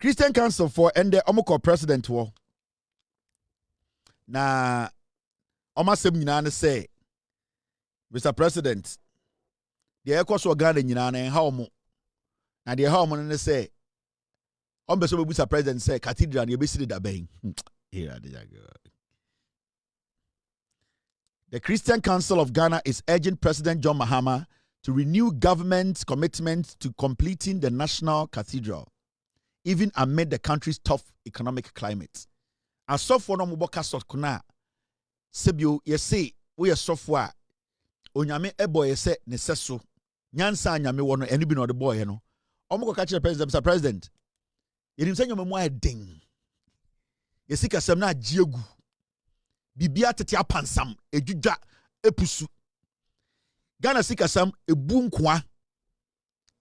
Christian Council for ende omoko president wo. Na omasem nyina ne say Mr. President, the ekoso Ghana nyina na ha omo. Na the ha omo ne say ombeso Mr. President say cathedral ye besiri da ben. The Christian Council of Ghana is urging President John Mahama to renew government's commitment to completing the National Cathedral, even amid the country's tough economic climate. As software no muboka sokuna, sebio yese we are software. Onyame ebo yese ne seso. Nyansa anyame wono eni bi no de boy no. Omo ka kire president, Mr. President. Yenim se nyome mo adin. Yesi kasem na agiegu. Bibia tete apansam, ejudwa epusu. Ghana sikasam ebu nkwa.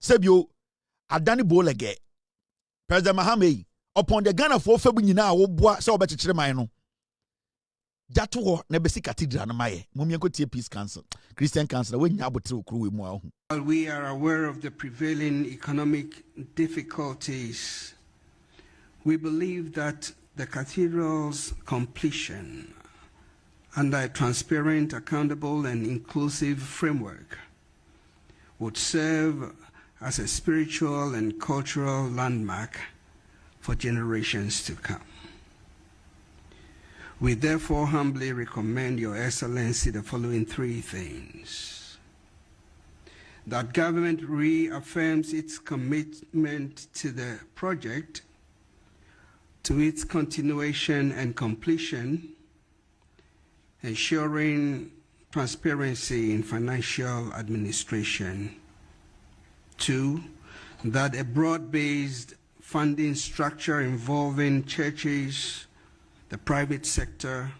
Sebio adani bolege. President Mahama upon the Ghana for febu nyina wo boa se obekekere man no. Jato ho na besi cathedral na maye. Mumyenko tie Peace Council, Christian Council we nya abotre okru we mu ahu. We are aware of the prevailing economic difficulties. We believe that the cathedral's completion under a transparent, accountable, and inclusive framework would serve as a spiritual and cultural landmark for generations to come. We therefore humbly recommend Your Excellency the following three things: that government reaffirms its commitment to the project, to its continuation and completion, ensuring transparency in financial administration. 2, that a broad-based funding structure involving churches, the private sector,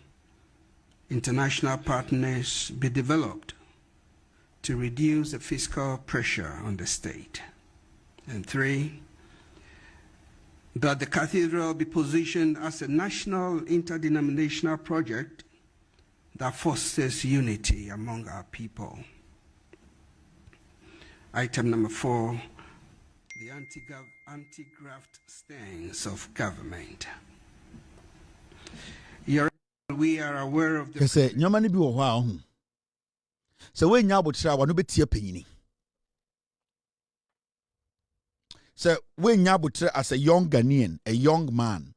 international partners be developed to reduce the fiscal pressure on the state. And 3, that the cathedral be positioned as a national interdenominational project that fosters unity among our people. Item number 4, the anti-graft stance of government. We are aware of the... Kese, nyamani bi wo hwa ho. Se we nya abotra wa no betie panyini. Se we nya abotra as a young Ghanaian, a young man.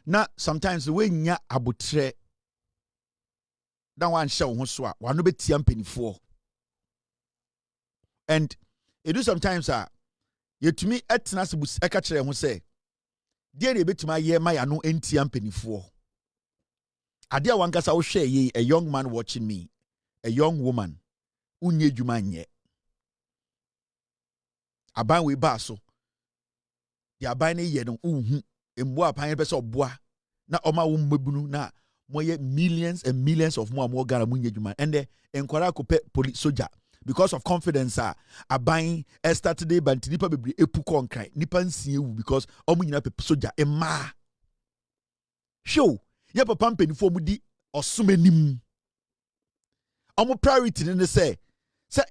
Na sometimes we nya abotra dan wan hye wo ho so a wa no betie mpanifo. And it do sometimes yetumi etena se bus eka kire ho se de na betuma ye ma ya no entia mpanifo. Ade a wankasa wo hwe ye, a young man watching me, a young woman unye dwuma nye. Aban we ba so. The aban ne ye no unhu embo apan pe se oboa na oma wo mmabunu na moye millions and millions of more Ghana munye dwuma. And the enkwara ko pe police soldier because of confidence aban started day but nipa bebre epu konkran nipa nsie wu because omu nyina pe soldier emma show ye papa mpanifo mu di osomanim omu priority ne say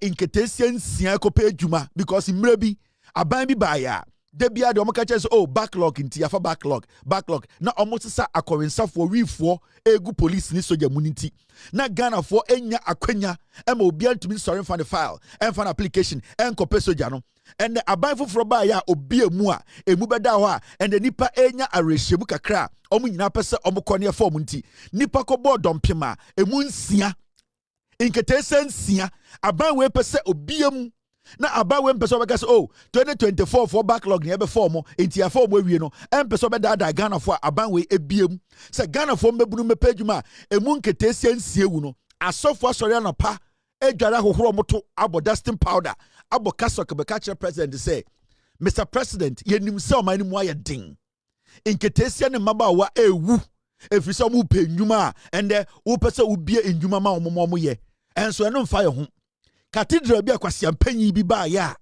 inketesia nsia ko pe adwuma because imra bi aban bi ba ya de bia de omu ka say oh backlog nti afa backlog na omu sesa akorensafo wifo egu police ni soldier muniti na Ghana for enya akwanya ema obi antumi sorry for the file and for application and kope soldier no and the aban foforo ba ya obi emu a emu beda ho a and the nipa enya arehyebu kakra omu nyina pese omu kone form nti nipa ko bo dompema emu nsia inketese nsia aban we pese obi emu na aban we mpese obeka se oh 2024 for backlog ne ebe form nti afọ awie no empese obeda da Ghana for aban we ebiem se Ghana for mebunu mepadwuma emu nketese nsia wu no asofo asori anapa edwara hohoro moto abo dusting powder abo kasok be catch president say Mr. President yenim se o mani mu aye din nketese ne mabawa ewu efise mu penwuma ende wo pese ubie enwuma ma omomo ye enso eno mfa ye ho cathedral bi akwase ampanyi bi ba ya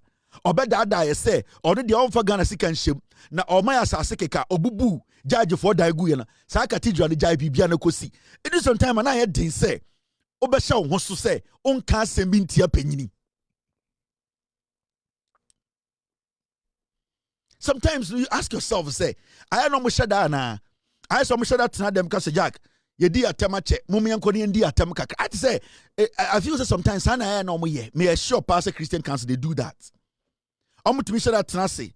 obeda ye say ono de onfa Ghana sika nhyem na oma ya asase keka obubu judge for da egu ye na sa cathedral ne jai bibia na kosi it is sometime na ye din say obehya wo ho so say onka asem bi ntia panyini Sometimes you ask yourself, say, I know Mushada na. I saw Mushada tonight them cause Jack. Ye di atemache, mummy and Kodi and di atemaka. I say, I feel that sometimes I know me. May a sure pastor Christian council they do that. I'm to Mushada tonight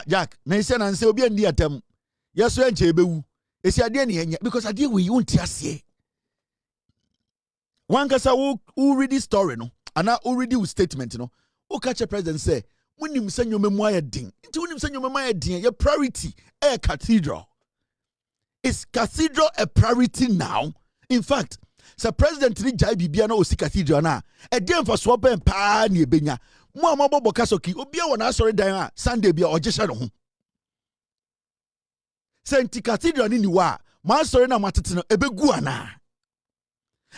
Jack, Nancy and say, be and di atem. Yes, we enjoy. It's your DNA because I deal with you untiasie. One kasa who read this story, no, and now who read the statement, no, who catch a president say, when you send your memoir ding, when you send your memoir ding, your priority, a cathedral. Is cathedral a priority now? In fact, Sir President Rijai Bibiano Osi Cathedral na, a day for swap and pa ni benya. Mo amabo bokasoki, obia wana sorry dan Sunday bia ojesha no ho. Senti cathedral ni wa, man sorry na matete no ebegu ana.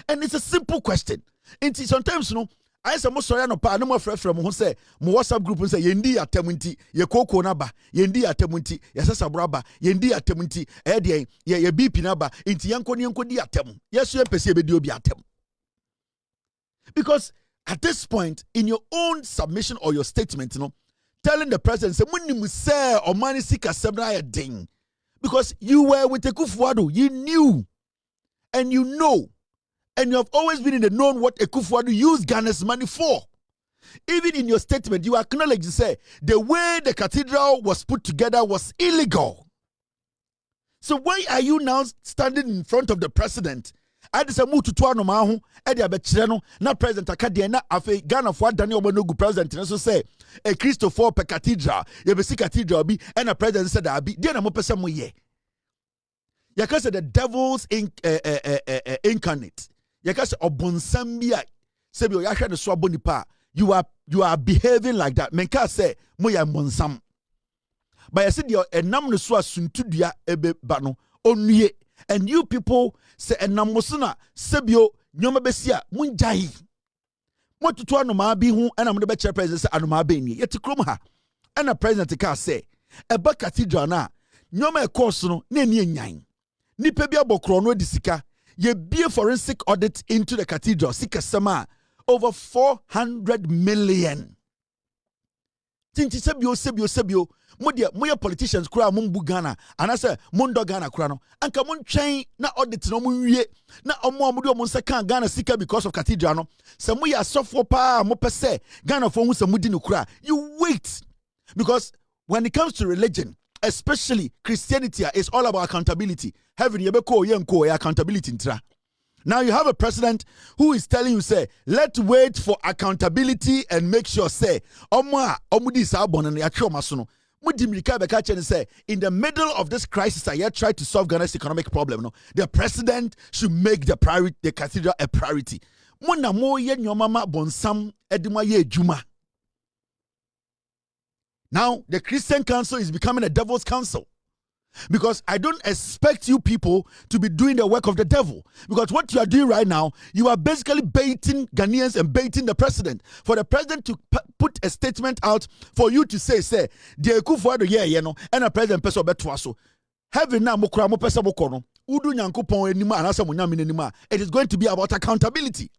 And it's a simple question. And sometimes, you know, I say, most sorry, no pa, no more fresh from who say, mo WhatsApp group and say, yendi atemunti, ye koko naba, yendi atemunti, yasasa braba, yendi atemunti, ye BP naba, inti yanko di atemu. Yes, you pesi be dio bi atemu. Because at this point, in your own submission or your statement, you know, telling the president, say, muni muse or mani sika sebra ding. Because you were with the Kufuado, you knew, and you know. And you have always been in the known what Ekufuado used Ghana's money for. Even in your statement, you acknowledge, you say, the way the cathedral was put together was illegal. So why are you now standing in front of the president? I just move to Tuano Mahu, Edia Bechirano, na President Akadia, na Afe, Ghana for Daniel Bonogu president, and so say, a Christopher per cathedral, Yabesi cathedral be, and a president said, I'll be, Diana Mopesa ye. Yakasa the devil's incarnate. Yakasa obonsambia sebio yahwe de so abonipa you are behaving like that menka say moya monsam but yesi de enam no so asuntudua ebe ba no onue and you people say enam so na sebio nyoma besia munjai motutu anoma bi hu enam de be chair president say anoma ba ni yeti krom ha ena president ka say eba cathedral na nyoma e course no na eni enyan nipa bi abokro no di sika ye be a forensic audit into the cathedral. Sika sama over 400 million. Tinti sebio. Moya politicians kura mumbu Ghana. And I say mundo Ghana kurano. Anka mun chain na audit no munye. Na omo amudu mun seka Ghana sika because of cathedral no. Se moya sofo pa mo pese Ghana for hu se mudi no kura. You wait. Because when it comes to religion, especially Christianity, is all about accountability. Heaven, yebeko accountability intra. Now you have a president who is telling you, say, let's wait for accountability and make sure, say, omudi sabon and yachomasono. Say, in the middle of this crisis, I try to solve Ghana's economic problem. No, the president should make the cathedral a priority. Mona mo ye nyomama bonsam edima ye juma. Now, the Christian council is becoming a devil's council. Because I don't expect you people to be doing the work of the devil. Because what you are doing right now, you are basically baiting Ghanaians and baiting the president. For the president to put a statement out for you to say, the Ekufuado ye no, and a president peso betwaso. Heaven na mokra mo pesa mokono. Udu nyankopon enima anasa munyame enima. It is going to be about accountability.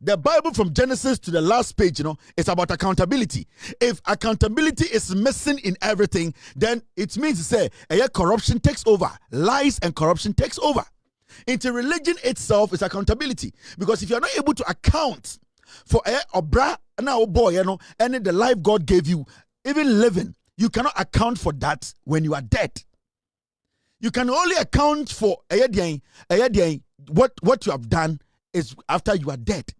The Bible from Genesis to the last page, it's about accountability. If accountability is missing in everything, then it means to say, corruption takes over. Lies and corruption takes over. Into religion itself is accountability. Because if you're not able to account for obra now boy, and the life God gave you, even living, you cannot account for that when you are dead. You can only account for what you have done is after you are dead.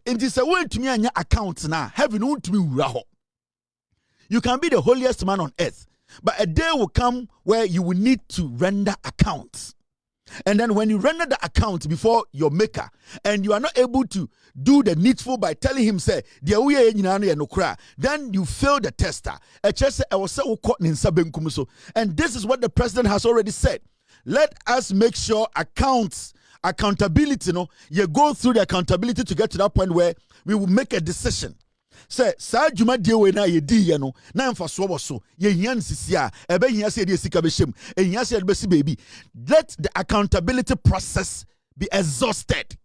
It is a way to me and your accounts now. Heaven won't be raho. You can be the holiest man on earth, but a day will come where you will need to render accounts. And then when you render the account before your maker, and you are not able to do the needful by telling him, say, then you fail the tester. And this is what the president has already said. Let us make sure accountability, you go through the accountability to get to that point where we will make a decision. Say, Sajuma dewe na yedi no na mfa so so ye hian sisia ebe hian se de sika beshem e hian se de baby. Let the accountability process be exhausted.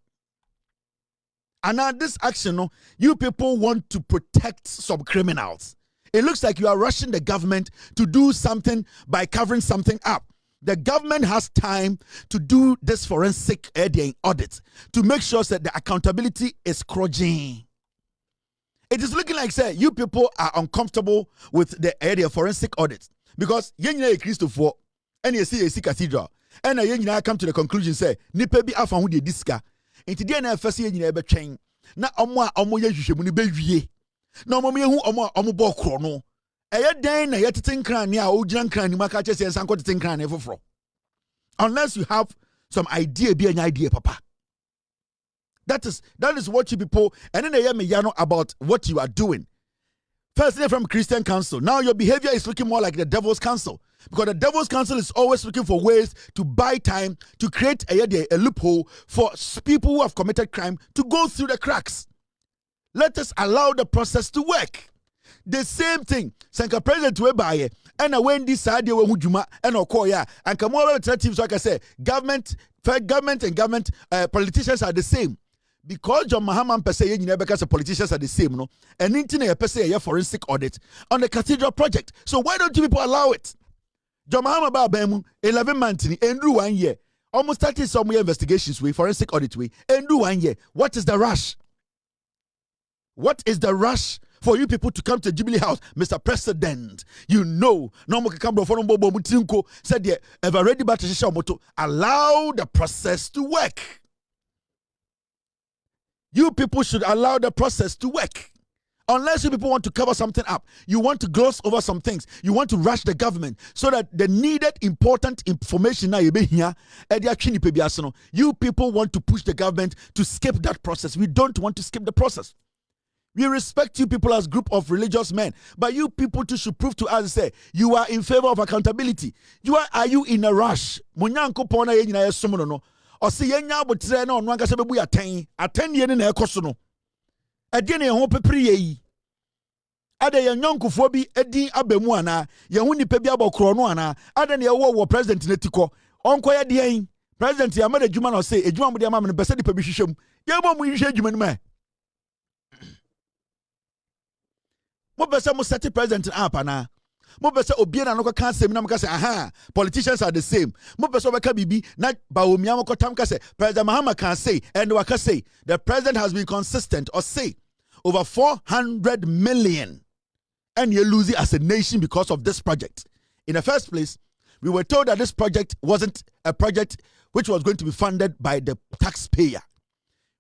And now this action, you people want to protect some criminals. It looks like you are rushing the government to do something by covering something up. The government has time to do this forensic audit to make sure that the accountability is crudging. It is looking like, say, you people are uncomfortable with the area forensic audit because yenye Christopher and you see cathedral and yenye come to the conclusion say nipa bi afa ho de diska enti de na afase yenye be twen na omo ye hwehwemu ni be wie na omo ye hu omo bo kro no eye den na ye tete nkran ne a ogina nkran ni maka chese ensan ko tete nkran ne foforo unless you have some idea be an idea papa. That is what you people, and then they hear me about what you are doing. Firstly, from Christian Council. Now your behavior is looking more like the Devil's Council. Because the Devil's Council is always looking for ways to buy time, to create a loophole for people who have committed crime to go through the cracks. Let us allow the process to work. The same thing. Sanka President Webaye, and when this idea we juma and okoya, and come all alternatives, like I say, government and politicians are the same. Because John Mahama per se, because the politicians are the same, no, and internet per se a forensic audit on the cathedral project. So why don't you people allow it? John Mahama ba bemu 11 months in Andrew 1 year, almost 30 some investigations with forensic audit way. Andrew 1 year. What is the rush? What is the rush for you people to come to Jubilee House, Mr. President? You know, no more can said yeah, ever ready but to allow the process to work. You people should allow the process to work. Unless you people want to cover something up, you want to gloss over some things, you want to rush the government so that the needed important information now you people want to push the government to skip that process. We don't want to skip the process. We respect you people as group of religious men, but you people too should prove to us say you are in favor of accountability. Are you in a rush? Or see yenya botre na onu ankasa bebu aten ye na ekoso no ade na ho pepre yi ade ye nyonkofo bi edi abemu ana ye hu nipa bi abokro no ana ade na ye wo president netiko onko ye de president ya mada djuma na say ejuma mo de ama me pese nipa bi hwehwem ye bo mo hwehwe djuma no ma mo pese mo set president up ana mo pese obiena no ka asem na mo ka say aha politicians are the same mo pese obeka bibi na baomia mo kotam ka say President Mahama can say and waka say the president has been consistent or say over 400 million and you lose it as a nation because of this project. In the first place, we were told that this project wasn't a project which was going to be funded by the taxpayer.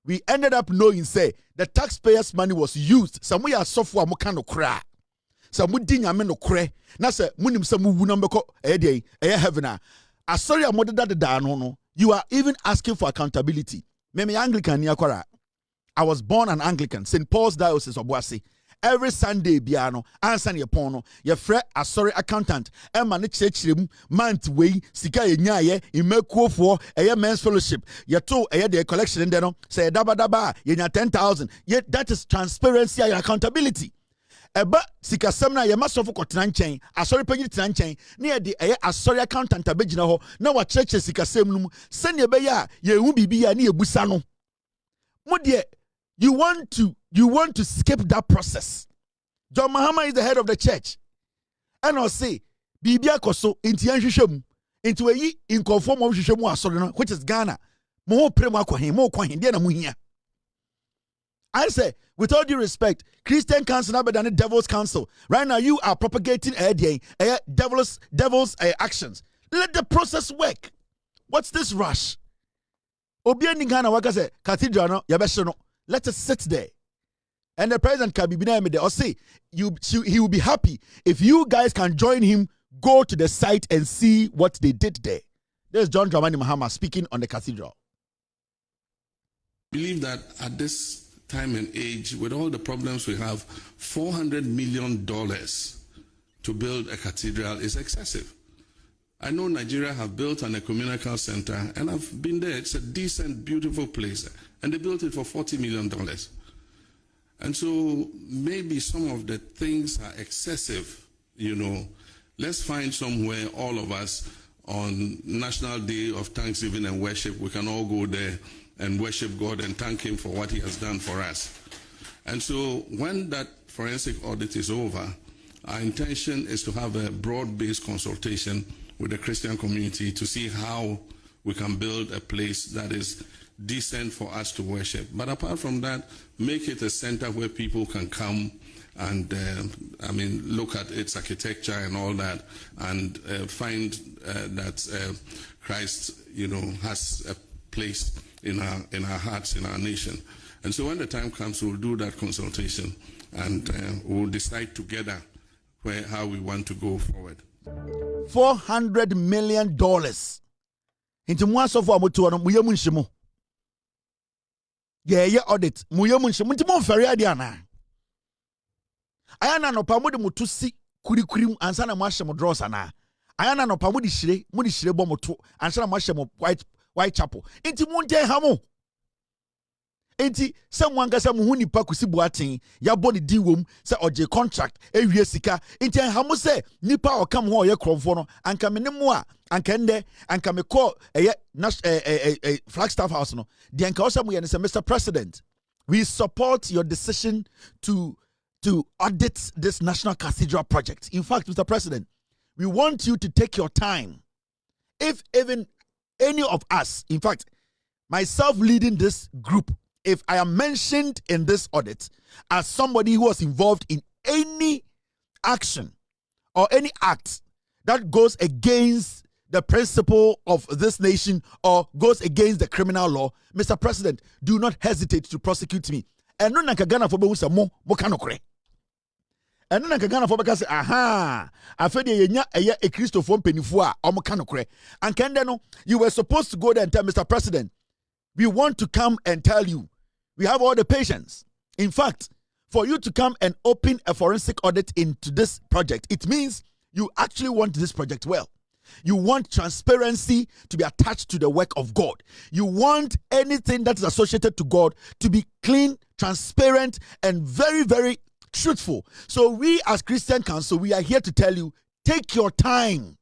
We ended up knowing say the taxpayers' money was used somewhere software mo kan okra sa mudi nyame no kre na se munim se mu wu na mbeko heaven a asori amodeda da no you are even asking for accountability. Me Anglican ni akwara. I was born an Anglican, St. Paul's Diocese of Boise. Every Sunday biano answer your pono your friend asori accountant emma ne chechirem month we sika yenyaye imekuofo men's fellowship ye to the collection in there no say daba yenya 10,000 yet that is transparency and accountability. Eba sikasem na ye masofo kotena nchen asori panyi tena nchen na ye de asori accountant abegina ho na wa cheche sikasem num se ne be ya ye hu bibia na ye busa no mo de you want to skip that process. John Mahama is the head of the church and I'll say bibia koso inti anhwehwem inti we in conform of hwehwem asori no which is Ghana mo prem akwahin mo kwahin de na mo hia. I say, with all due respect, Christian Council now better than the Devil's Council. Right now, you are propagating devil's actions. Let the process work. What's this rush? Obiani Ghana waka say cathedral no yabesho no. Let us sit there, and the president can be behind me there. Or say he will be happy if you guys can join him. Go to the site and see what they did there. There's John Dramani Mahama speaking on the cathedral. I believe that at this time and age, with all the problems we have, $400 million to build a cathedral is excessive. I know Nigeria have built an ecumenical center, and I've been there. It's a decent, beautiful place, and they built it for $40 million. And so maybe some of the things are excessive, Let's find somewhere, all of us, on National Day of Thanksgiving and Worship, we can all go there and worship God and thank Him for what He has done for us. And so when that forensic audit is over, Our intention is to have a broad-based consultation with the Christian community to see how we can build a place that is decent for us to worship. But apart from that, make it a center where people can come and, look at its architecture and all that, and find that Christ, has a place in our hearts, in our nation. And so when the time comes, we'll do that consultation, and we'll decide together how we want to go forward. $400 million. Into one so far, muyamunshimo. Yeah, audit. Muyamunshimo. Into one ferry adiana. Ayana no pamudi mutusi kurikurim ansana mwashemo draws ana. Ayana no pamudi shire bomoto ansana mwashemo white chapel. Into munte hamo. Enti someone gasa mu huni pa kusi boaten ya body di wom se oje contract ewie sika enti hamu se nipa okam ho ye kromfo no anka me nemo a anka ende anka me call Flagstaff House no de anka osam ye say Mr. President, we support your decision to audit this National Cathedral project. In fact, Mr. President, we want you to take your time. If even any of us, in fact, myself leading this group, if I am mentioned in this audit as somebody who was involved in any action or any act that goes against the principle of this nation or goes against the criminal law, Mr. President, do not hesitate to prosecute me. And no Nakagana for Bewusa mo kanokre. And no Nakagana for because aha, I feel a Christopher Penifua or Mokanokre. And Kendeno, you were supposed to go there and tell Mr. President, we want to come and tell you. We have all the patience. In fact, for you to come and open a forensic audit into this project, it means you actually want this project well. You want transparency to be attached to the work of God. You want anything that is associated to God to be clean, transparent, and very, very truthful. So we as Christian Council, we are here to tell you, take your time.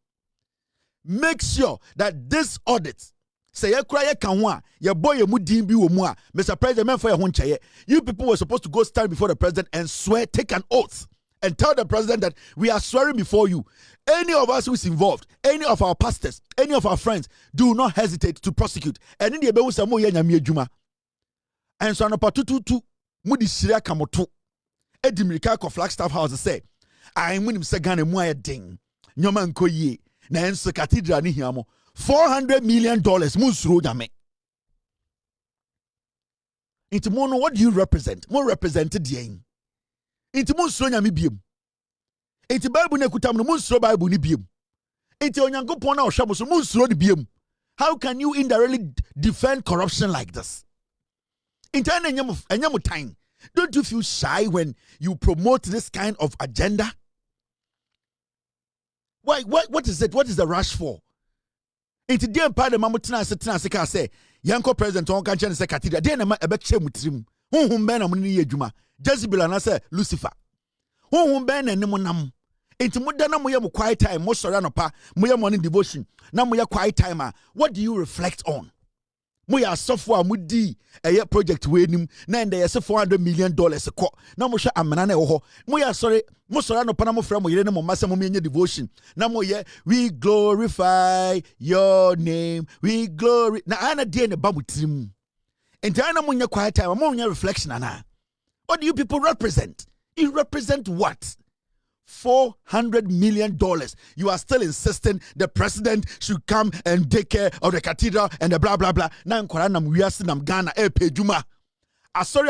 Make sure that this audit, say ye cry ye kanwa ye boy ye mudin bi wo mu a Mr. President men for ye ho ncheye. You people were supposed to go stand before the president and swear, take an oath and tell the president that we are swearing before you. Any of us who is involved, any of our pastors, any of our friends, do not hesitate to prosecute. And in the ebe usamo ye nyame adwuma. And so anopa tututu mudi shiria kamoto. Edimirika ko Flagstaff House say, I munim se Ghana mu aye den. Nyoma nko yie. Na enso cathedral ni hiamo. $400 million musro dame. Into mono, what do you represent? More represented yen. Into musro nyami biem. Into Bible ne kutam no musro Bible ni biem. Into onyango pona oshabo so musro di biem. How can you indirectly defend corruption like this? Into enyamu time. Don't you feel shy when you promote this kind of agenda? Why? What is it? What is the rush for? Into the empire the mamutena se ka say yanko president on kan chen se cathedral dey na ebe che mutrim honhom ben na mo ni adwuma Jezebel na say Lucifer honhom ben na nim nam into muda na mo ye mo quiet time mo sori anopa mo ye morning devotion na mo ye quiet time what do you reflect on? Mo ya sofo a mo di project we nim na ende ye $400 million ko na mo hwe amena na ho mo ya sori anopa na mo fra mo yire ne mo mase mo menye devotion na mo ye we glorify your name we glory na ana die ne ba mutirim enti ana mo nya quiet time mo nya reflection ana. What do you people represent? You represent what? $400 million. You are still insisting the president should come and take care of the cathedral and the blah blah blah. Now in Koranam we are sinam Ghana pejuma. Sorry,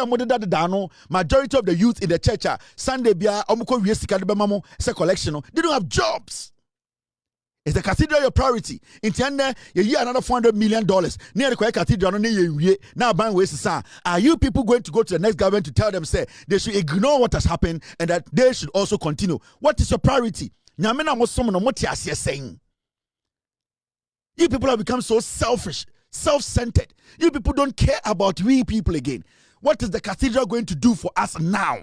majority of the youth in the church Sunday bia omuko wiesika de bemamo se collection. They don't have jobs. Is the cathedral your priority? In Tianda, you another $400 million. Near the cathedral, now ban waste. Are you people going to go to the next government to tell them, say, they should ignore what has happened and that they should also continue? What is your priority? Nyamena mo someone what you are saying. You people have become so selfish, self-centered. You people don't care about we people again. What is the cathedral going to do for us now?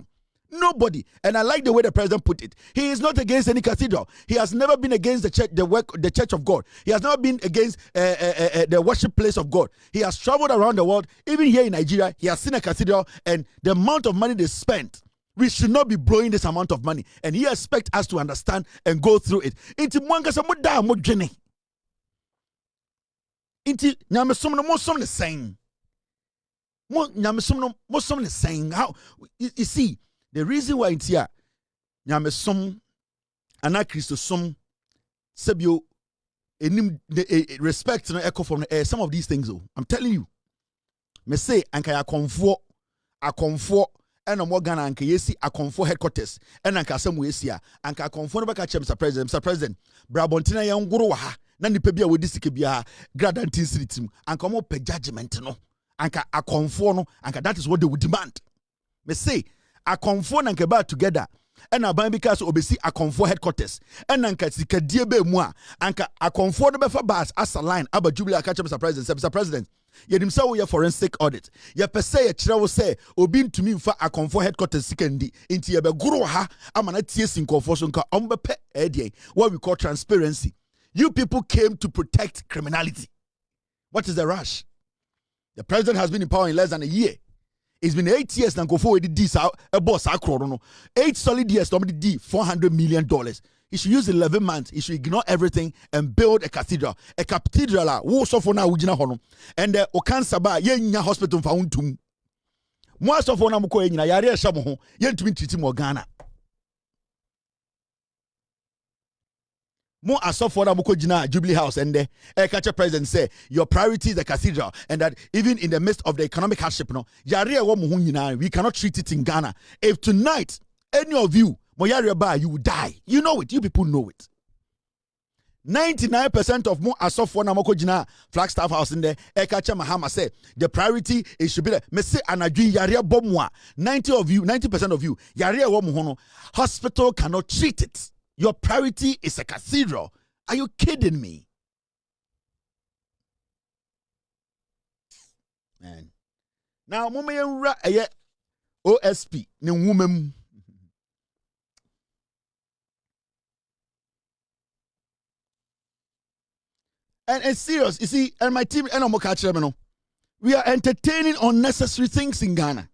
Nobody. And I like the way the president put it. He is not against any cathedral. He has never been against the church, the church of God. He has never been against the worship place of God. He has traveled around the world. Even here in Nigeria, he has seen a cathedral, and the amount of money they spent We should not be blowing this amount of money. And he expects us to understand and go through it. Inti mwanga sa muda mo dwene. Inti nyamesom no mo som ne sen. Mo nyamesom no mo som ne sen. How you see the reason why inti a nyamesom ana Christo som sebio enim respect no echo from some of these things oh. I'm telling you. Me say anka ya akonfo ena mo Ghana anka yesi akonfo headquarters ena anka asem we esi a anka akonfo no beka chem Mr. President Brabontina ya ngoro wa ha na nipa bia wodi sike bia gradantin street mu anka mo pe judgment no anka akonfo no anka that is what they would demand. Me say akonfo na anka ba together ena ban because obesi akonfo headquarters ena anka sikadie be mu a anka akonfo no befa bas as a line aba Jubilee aka chem Mr. President yedim say we forensic audit ye pese ye kire wo say obi ntumi mfa akonfo headquarters sikendi inti ye be goro ha amana tie sinkofo so nka ombepe edie what we call transparency. You people came to protect criminality. What is the rush? The president has been in power in less than a year. It's been 8 years now. Go forward this a boss no 8 solid years. Somebody did $400 million. He should use 11 months. He should ignore everything and build a cathedral. A cathedral wo so for now ujina hono. And the Okansaba ye nya hospital fa untum. Mo so for na mo ko nyina yare ehya mo ho ye ntumi triti mo Ghana. Mo asofo na mo ko gina Jubilee House and the catch president say your priority is the cathedral and that even in the midst of the economic hardship no yare e wo mo ho nyina we cannot treat it in Ghana. If tonight any of you you will die. You know it. You people know it. 99% of more asofo na moko jina Flagstaff House in there. President Mahama said the priority is should be there. Me say anadwi yare bomwa. 90% of you yare wo mo hono. Hospital cannot treat it. Your priority is a cathedral. Are you kidding me? Man. Now mama yenra OSP ne woman. And it's serious. You see, and my team, we are entertaining unnecessary things in Ghana.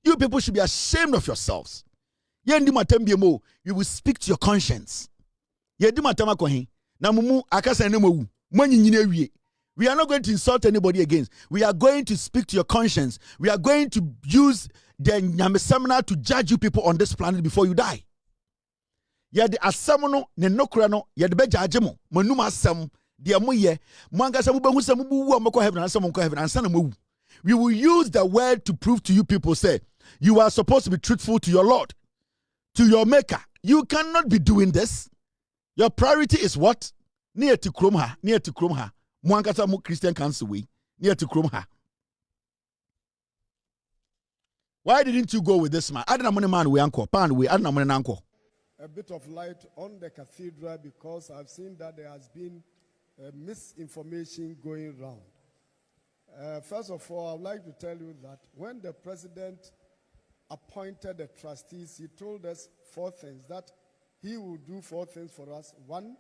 You people should be ashamed of yourselves. You will speak to your conscience. We are not going to insult anybody again. We are going to speak to your conscience. We are going to use the Nyame seminar to judge you people on this planet before you die. Yet the asamono ne nokrano yet be judgemo manuma asam. We will use the word to prove to you people say you are supposed to be truthful to your Lord, to your maker. You cannot be doing this. Your priority is what? Near to Kromha. Mwankasa mu Christian Council way. Near to Kromha. Why didn't you go with this man? I don't know man we uncle. Pan we I don't know uncle. A bit of light on the cathedral because I've seen that there has been misinformation going around. First of all, I would like to tell you that when the president appointed the trustees, he told us 4 things, that he will do 4 things for us. 1,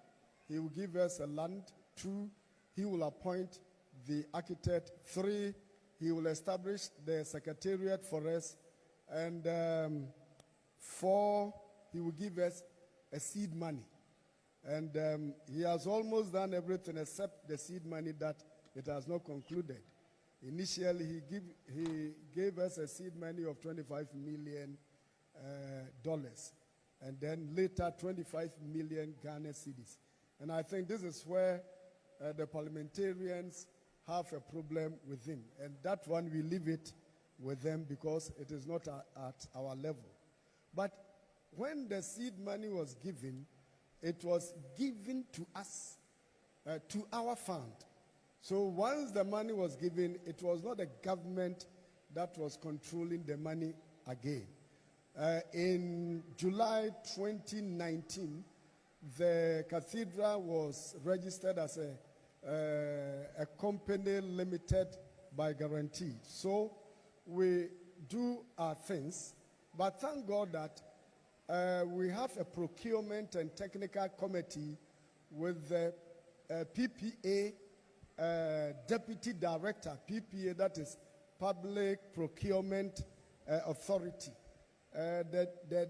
he will give us a land. 2, he will appoint the architect. 3, he will establish the secretariat for us. And 4, he will give us a seed money. And he has almost done everything except the seed money that it has not concluded. Initially, he gave us a seed money of $25 million, and then later 25 million Ghana cedis. And I think this is where the parliamentarians have a problem with him. And that one, we leave it with them because it is not at our level. But when the seed money was given, it was given to us, to our fund. So once the money was given, it was not the government that was controlling the money again. In July 2019, the cathedral was registered as a company limited by guarantee. So we do our things, but thank God that we have a procurement and technical committee with the PPA deputy director, PPA, that is Public Procurement Authority. the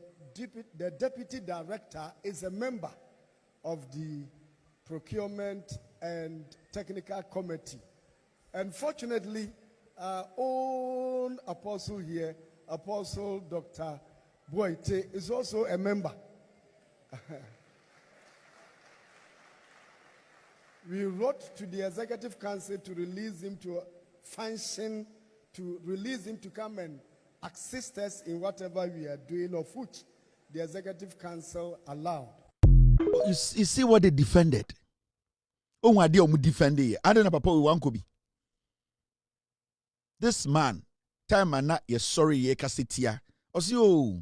deputy director is a member of the procurement and technical committee. And fortunately, our own apostle here, Apostle Dr. Boite, is also a member. We wrote to the Executive Council to release him to function, to release him to come and assist us in whatever we are doing, of which the Executive Council allowed. You see what they defended? Oh, my dear, defended. I don't know, Papa, we want to be. This man, time and not, you're sorry, ye kasitia. Osio,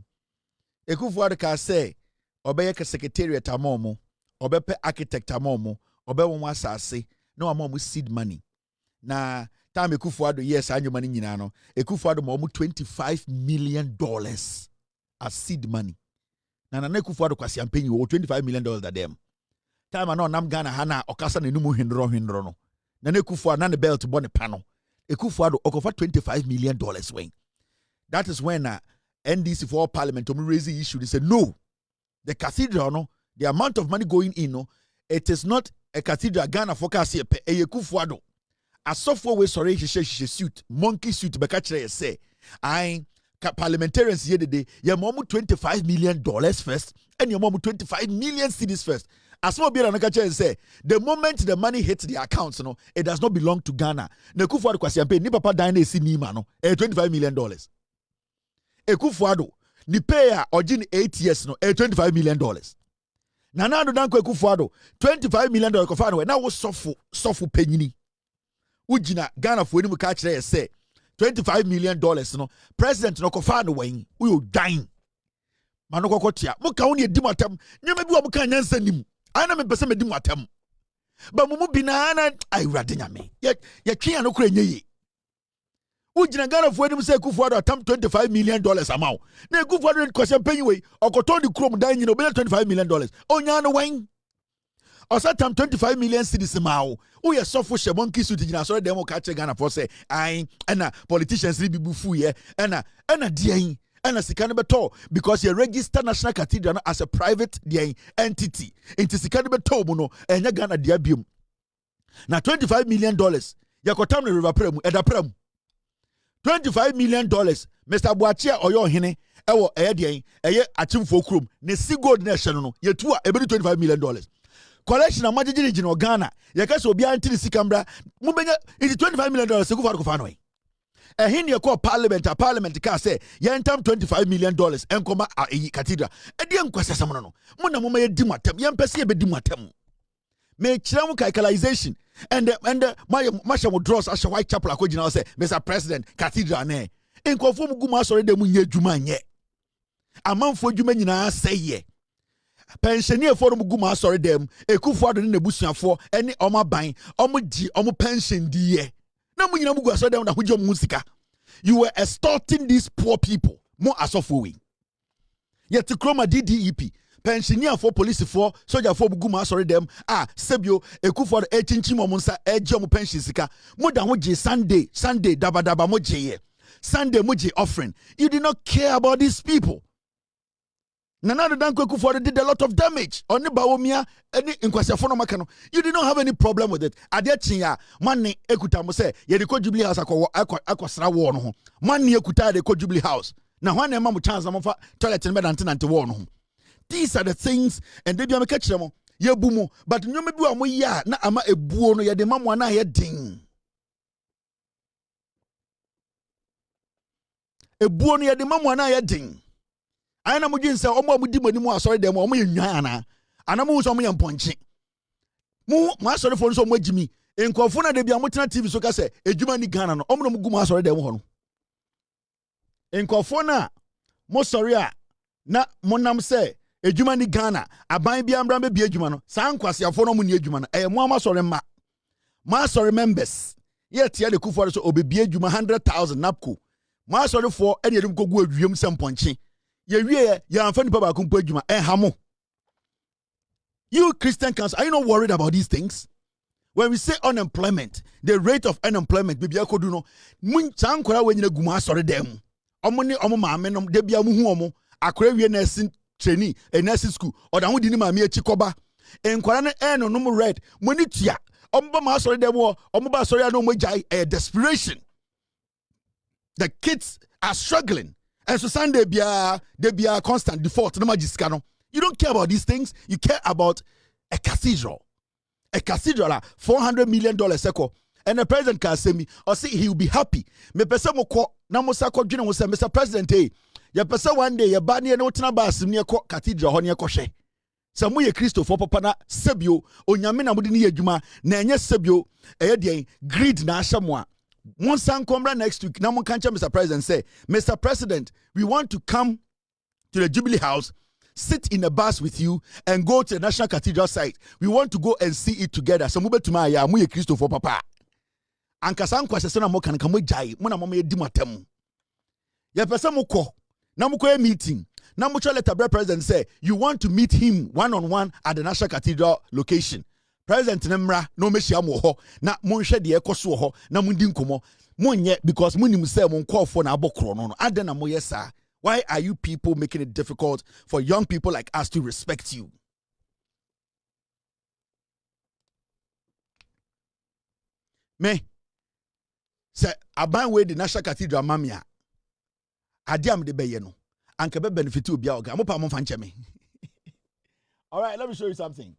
Ekufuado ka say, obey a secretariat amomo, obepe architect amomo, obe one asase, no amomo seed money. Na time Ekufuado yes, annual money nyinano. Ekufuado momu $25 million as seed money. Na Ekufuado kwasi ampenyi wo $25 million that them. Time ano nam Ghana hana okasa ne numu hindro no. Na Ekufuado na ne belt bone pano. Ekufuado okofa $25 million when. That is when NDC for Parliament raise the issue. They said no, the cathedral, no, the amount of money going in, no, it is not a cathedral. Ghana focus here. Ekufuado, a software way sorry she suit, monkey suit. Bekachere say, I parliamentarians here today. Your mom $25 million first, and your mom 25 million cedis first. As small bit and say, the moment the money hits the accounts, no, it does not belong to Ghana. Ekufuado kwasi ampe ni papa dine si ni ma no, $25 million. Ekufuado ni pay a origin 8 years no, $25 million. Nana do danko Ekufuado $25 million kofano na wo sofu penyini. Ujina Ghana for ni mu ka kire say $25 million no, president no kofano wen, uyo dying. Manoko kotia, muka uni edimatem, nyeme bi wa muka nyansa nimu. Ana me pese me dimatem. Ba mumu binana ay rade nyame. Ya twa no kura nyeye. Ujina Ghana for enim say Ekufuado atam $25 million amount. Na Ekufuado kwase penyi we, okoton di krom dan nyina obenya $25 million. Onya no wen. Osa tam 25 million cedis mao. Uye sofo she monkey suit jina so dem ka che Ghana for say ai na politicians bi bufu ye na dian. And as can be told because you register National Cathedral as a private entity. Into Sikani Betobuno and Yagana diabium. Now $25 million. Yakotam the river prem edaprem. $25 million. Mr. Boachia or your hine, ewo edian, achim fokrum, ne sigod national, yetua ebedi $25 million. Collection of Majiji in Ghana, Yakaso be anti Sikambra, Mubenya, it is $25 million. Sekufa a hindi call parliament can say yentam $25 million and come a cathedral. A dear question no. Muna mama dimatem, yan pesi be dimatem. Me chiramu calculation and my masha will draw as a white chapel according say, Mr. President, cathedral ne. In conform guma sorry de munye jumanye. A man for jumanyina say ye. Pensioner for guma sorry them, a Ekufuado in the bushia for any oma buying, omu pension die. You were extorting these poor people more as of we. Yet to chroma DDEP, pensioner for police for soldier for Buguma sorry them. Sebio, Ekufuado Echinchimo Monsa, Ejom pension sika, Muda Moji Sunday, Dabadaba Moji, Sunday Moji offering. You did not care about these people. Nana Danko Ekufuado did a lot of damage on the Baomia any inquisition makano. You did not have any problem with it. Adiachinya money ekutamo say ye the Jubilee House akosra war no. Money ekuta the Jubilee House. Na one em mamu chance na toilet in bed anti war no. These are the things and they be am catch them. Ye bumu but nyome bi amu ya na ama ebuo no ye de mamu na ye din. Ebuo no ye de mamu na ye din. I na mujin say omo amudi mani mu asori dem omo yenwan ana anamu so omo yemponche mu asori fo so omo agimi enkofo na de bia mo tena TV so ka say ejuma ni Ghana no omo no mu asori dem ho no enkofo na mo sori a na monam say ejuma ni Ghana aban bia mbra be bia ejuma no sa nkwasiafo no mo ni ejuma no mo amasori ma asori members yet ya de Ekufuado so obebia ejuma 100,000 napko mo asori for ene edum kogu awiem semponche. You Christian council, are you not worried about these things? When we say unemployment, the rate of unemployment, baby, I could do no. Mun chankora when you guma sorry them. omo ne omo maame no de bia mu hu omo akora wie nursing trainee nursing school oda ho di ni maame echi koba enkwara no no no red moni tua omo ba ma sorry dem omo ba sorry no mo jai desperation. The kids are struggling. And so Sunday be a constant default. No You don't care about these things. You care about a cathedral. A cathedral, $400 million. And the president can say me, or say he will be happy. Me pesa mo ko na mo sa ko dwene mo say Mr. President ya pesa one day ya ba ne no tena ba asim ne ko cathedral ho ne ko hwe. Sa mo ye Kristo for papa na sebio onyame na mo de ne adwuma na enye sebio de greed na ahya mo a one son come next week. Now, Mr. President say, Mr. President, we want to come to the Jubilee House, sit in a bus with you, and go to the National Cathedral site. We want to go and see it together. So, mube tuma ya muye Kristo for papa. Ankasa nkwa se na mo kan ka mo jai, mo na mo ye di matem. Ya pesa mo ko, na mo ko a meeting. Na mo letter president say, you want to meet him one-on-one at the National Cathedral location. President Nemra no meshia mo ho na monhwe de ekoso ho na mundi nkomo monye because munim say mon call for na abokro no adena mo yesa. Why are you people making it difficult for young people like us to respect you? Me say aban we the National Cathedral mamia adiam de beye no anka be benefit obi a oga mo pa mo fa nche me. All right, let me show you something.